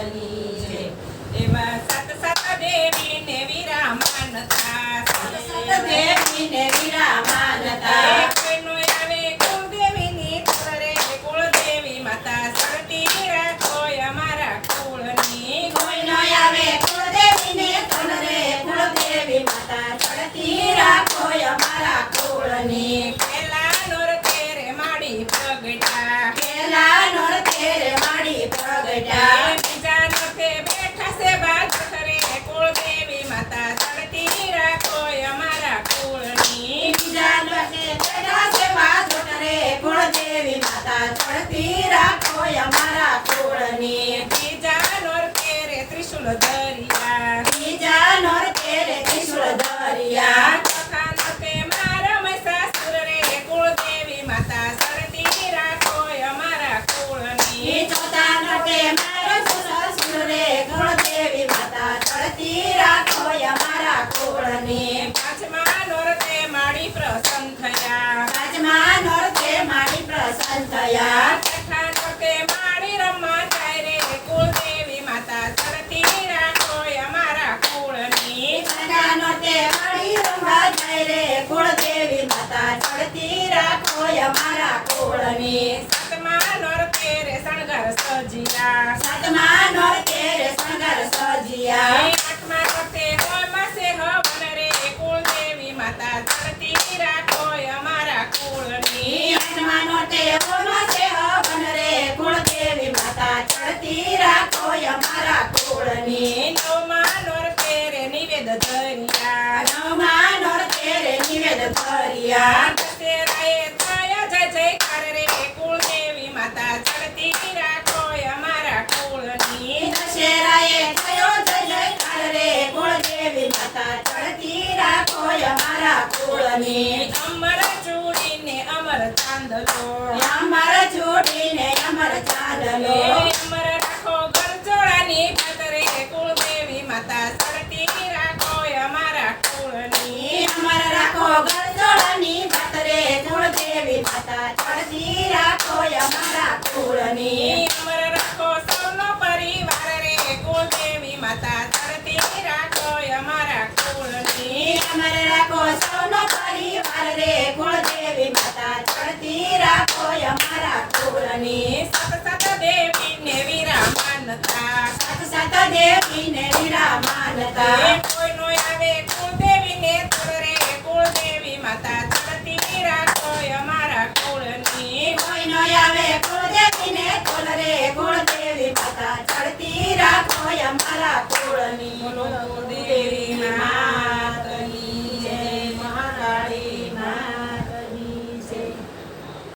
કુળની જય. એવા સત સત દેવીને વીરા માનતા સત દેવીને વીરા માનતા કોઈનો આવે કુળદેવીની તરે કુળદેવી માતા સળતી રાખો અમારા કુળની. કોઈનો આવે કુળદેવીને તોલરે કુળદેવી માતા ચડતી રાખો અમારા કુળની. પેલા નોર તેરે માડી પ્રગટા પેલા નોરતે રે માડી પ્રગટા બીજા નોરતે બેઠા છે બાજરે કુળદેવી માતા સળતી રાખો અમારા કુળની. બીજા નોરતે બેઠા છે બાજોટ રે કુળદેવી માતા ચડતી રાખો અમારા કુળની. બીજા નોરતે રે ત્રિશુલ ધરિયા બીજા નોરતે રે ત્રિશુળ ધરિયા ચોથા નોરતે મારા મહિષાસુર રે કુળદેવી માતા સળતી રાખો અમારા કુળની. ચોથા નોરતે મારો સસુર રે કુળદેવી માતા ચડતી રાખો અમારા કુળની. પાંચમા નોરતે માડી પ્રસન્ન થયા પાંચમા નોરતે મારી પ્રસન્ન થયા છઠ્ઠા નોરતે માડી રમવા જાય રે કુળદેવી માતા સળતી રાખો અમારા કુળની. છઠ્ઠા નોરતે મારી રમવા જાય રે કુળદેવી માતા ચડતી રાખો અમારા કુળની. સાતમા નોરતે રે શણગાર સજિયા સાતમા નોરતે રે શણગાર સજિયા આઠમા નોરતે હોલમાં છે હવન રે કુળદેવી માતા સળતી રાખો અમારા કુળની. આઠમા નોરતે હોલમાં છે હવન રે કુળદેવી માતા ચડતી રાખો અમારા કુળની. નવમા નોરતે રે નિવેદ ધરિયા નવમા નોરતે રે નિવેદ ધરિયા દશેરાએ થયા જય જયકાર રે કુળદેવી માતા સળતી રાખો અમારા કુળની. દશેરાએ થયો જય જયકાર રે કુળદેવી માતા ચડતી રાખો અમારા કુળની. અમર ચૂડીને અમર ચાંદલો અમર જોડીને અમર ચાંદલો અમર રાખો ગરજોળાની પતરે કુળદેવી માતા સળતી રાખો અમારા કુળની. અમર રાખો ગરજોળાની ભાતરે કુળદેવી માતા ચડતી રાખો અમારા કુળની. અમર રાખો સૌનો પરિવાર રે કુળદેવી માતા સળતી રાખો અમારા કુળની. અમર રાખો સૌનો પરિવાર રે કુળદેવી માતા ચડતી રાખો અમારા કુળની. સત સત દેવીને વીરા માનતા સાત સાત દેવીને વીરા માનતા કોઈનો આવે કુળદેવીને તરે કુળદેવી માતા સળતી રાખો અમારા કુળની. કોઈનો આવે કુળદેવીને તોલરે કુળદેવી માતા ચડતી રાખો અમારા કુળની. બોલો કુળદેવી